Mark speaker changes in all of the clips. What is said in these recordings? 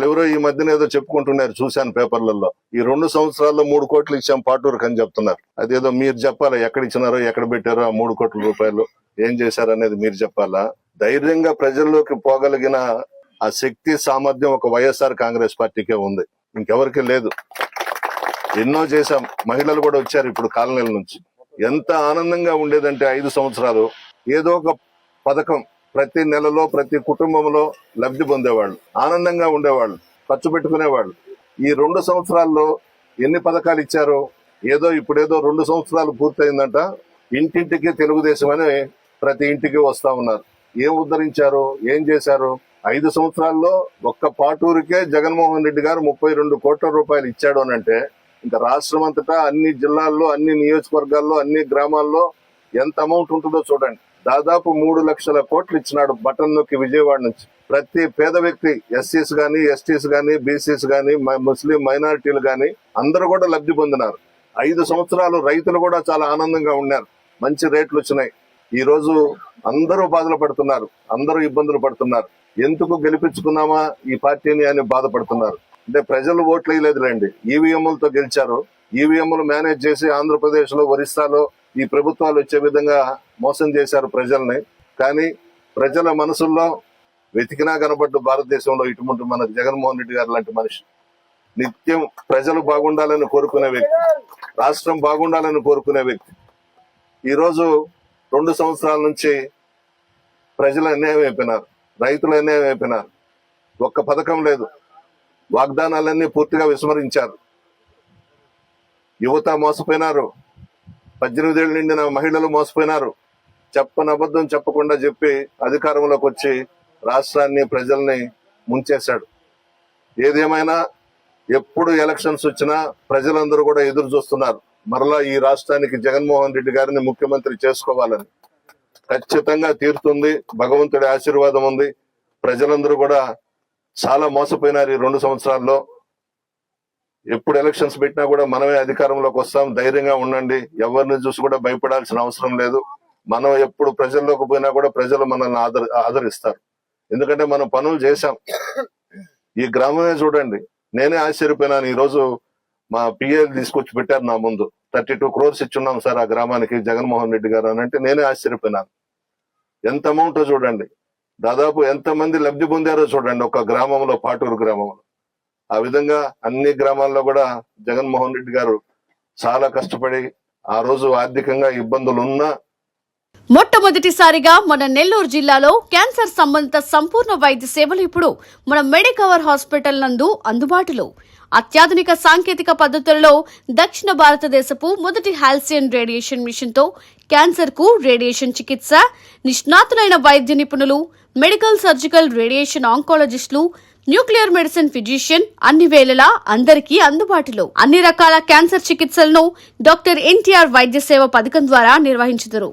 Speaker 1: వాళ్ళు ఎవరో ఈ మధ్యన ఏదో చెప్పుకుంటున్నారు, చూశాను పేపర్లలో. ఈ 2 సంవత్సరాల్లో 3 కోట్లు ఇచ్చాం పాటూరుకి అని చెప్తున్నారు. అదేదో మీరు చెప్పాలా, ఎక్కడ ఇచ్చినారో ఎక్కడ పెట్టారో ఆ 3 కోట్ల రూపాయలు ఏం చేశారు అనేది మీరు చెప్పాలా. ధైర్యంగా ప్రజల్లోకి పోగలిగిన ఆ శక్తి సామర్థ్యం ఒక వైఎస్ఆర్ కాంగ్రెస్ పార్టీకే ఉంది, ఇంకెవరికి లేదు. ఎన్నో చేశాం, మహిళలు కూడా వచ్చారు ఇప్పుడు కాలనీల నుంచి. ఎంత ఆనందంగా ఉండేదంటే 5 సంవత్సరాలు ఏదో ఒక పథకం ప్రతి నెలలో ప్రతి కుటుంబంలో లబ్ధి పొందేవాళ్ళు, ఆనందంగా ఉండేవాళ్ళు, ఖర్చు పెట్టుకునేవాళ్ళు. ఈ 2 సంవత్సరాల్లో ఎన్ని పథకాలు ఇచ్చారో, ఇప్పుడేదో 2 సంవత్సరాలు పూర్తయిందంట, ఇంటింటికి తెలుగుదేశం అని ప్రతి ఇంటికి వస్తా ఉన్నారు. ఏం ఉద్ధరించారు, ఏం చేశారు? 5 సంవత్సరాల్లో ఒక్క పాటూరుకే జగన్మోహన్ రెడ్డి గారు 32 కోట్ల రూపాయలు ఇచ్చాడు అని అంటే, ఇంకా రాష్ట్రం అంతటా అన్ని జిల్లాల్లో, అన్ని నియోజకవర్గాల్లో, అన్ని గ్రామాల్లో ఎంత అమౌంట్ ఉంటుందో చూడండి. దాదాపు 3 లక్షల కోట్లు ఇచ్చినాడు బటన్ నొక్కి విజయవాడ నుంచి. ప్రతి పేద వ్యక్తి, ఎస్సీస్ గాని, ఎస్టీస్ గాని, బీసీస్ గాని, ముస్లిం మైనారిటీలు గాని అందరూ కూడా లబ్ధి పొందినారు. 5 సంవత్సరాలు రైతులు కూడా చాలా ఆనందంగా ఉన్నారు, మంచి రేట్లు వచ్చినాయి. ఈ రోజు అందరూ బాధలు పడుతున్నారు, అందరూ ఇబ్బందులు పడుతున్నారు. ఎందుకు గెలిపించుకున్నామా ఈ పార్టీని అని బాధపడుతున్నారు. అంటే ప్రజలు ఓట్లు వేయలేదులేండి, ఈవీఎంలతో గెలిచారు. ఈవీఎంలు మేనేజ్ చేసి ఆంధ్రప్రదేశ్ లో, ఒరిస్సాలో ఈ ప్రభుత్వాలు వచ్చే విధంగా మోసం చేశారు ప్రజల్ని. కానీ ప్రజల మనసుల్లో వెతికినా కనబడ్డ భారతదేశంలో ఇటువంటి మన జగన్మోహన్ రెడ్డి గారు లాంటి మనిషి. నిత్యం ప్రజలు బాగుండాలని కోరుకునే వ్యక్తి, రాష్ట్రం బాగుండాలని కోరుకునే వ్యక్తి. ఈ రోజు 2 సంవత్సరాల నుంచి ప్రజలు అన్యాయం అయిపోయినారు, రైతులు అన్యాయం అయిపోయినారు. ఒక్క పథకం లేదు, వాగ్దానాలన్నీ పూర్తిగా విస్మరించారు. యువత మోసపోయినారు, 18 ఏళ్ళు నిండిన మహిళలు మోసపోయినారు. చెప్పని అబద్ధం చెప్పకుండా చెప్పి అధికారంలోకి వచ్చి రాష్ట్రాన్ని, ప్రజల్ని ముంచేశాడు. ఏదేమైనా ఎప్పుడు ఎలక్షన్స్ వచ్చినా ప్రజలందరూ కూడా ఎదురు చూస్తున్నారు, మరలా ఈ రాష్ట్రానికి జగన్మోహన్ రెడ్డి గారిని ముఖ్యమంత్రి చేసుకోవాలని. ఖచ్చితంగా తీరుతుంది, భగవంతుడి ఆశీర్వాదం ఉంది. ప్రజలందరూ కూడా చాలా మోసపోయినారు ఈ 2 సంవత్సరాల్లో. ఎప్పుడు ఎలక్షన్స్ పెట్టినా కూడా మనమే అధికారంలోకి వస్తాం, ధైర్యంగా ఉండండి, ఎవరిని చూసి కూడా భయపడాల్సిన అవసరం లేదు. మనం ఎప్పుడు ప్రజల్లోకి పోయినా కూడా ప్రజలు మనల్ని ఆదరిస్తారు, ఎందుకంటే మనం పనులు చేశాం. ఈ గ్రామమే చూడండి, నేనే ఆశ్చర్యపోయినాను. ఈ రోజు మా పిఏ తీసుకొచ్చి పెట్టారు నా ముందు, 32 crores ఇచ్చున్నాం సార్ ఆ గ్రామానికి జగన్మోహన్ రెడ్డి గారు అని అంటే నేనే ఆశ్చర్యపోయినాను. ఎంత అమౌంటో చూడండి, దాదాపు ఎంతమంది లబ్ధి పొందారో చూడండి ఒక గ్రామంలో, పాటూరు గ్రామంలో. ఆ విధంగా అన్ని గ్రామాల్లో కూడా జగన్మోహన్ రెడ్డి గారు చాలా కష్టపడి ఆ రోజు ఆర్థికంగా ఇబ్బందులు ఉన్నా
Speaker 2: మొట్టమొదటిసారిగా మన నెల్లూరు జిల్లాలో క్యాన్సర్ సంబంధిత సంపూర్ణ వైద్య సేవలు ఇప్పుడు మన మెడికవర్ హాస్పిటల్ నందు అందుబాటులో. అత్యాధునిక సాంకేతిక పద్ధతులలో దక్షిణ భారతదేశపు మొదటి హాల్సియన్ రేడియేషన్ మిషన్ తో క్యాన్సర్ కు రేడియేషన్ చికిత్స, నిష్ణాతులైన వైద్య నిపుణులు, మెడికల్ సర్జికల్ రేడియేషన్ ఆంకాలజిస్టులు, న్యూక్లియర్ మెడిసిన్ ఫిజిషియన్ అన్ని వేళలా అందరికీ అందుబాటులో. అన్ని రకాల క్యాన్సర్ చికిత్సలను డాక్టర్ ఎన్టీఆర్ వైద్య సేవ పథకం ద్వారా నిర్వహించుదురు.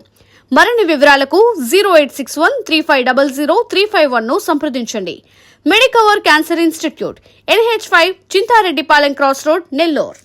Speaker 2: మరిన్ని వివరాలకు 086135003551 ను సంప్రదించండి. Medicover cancer institute, NH5, Chintareddypalem cross road, Nellore.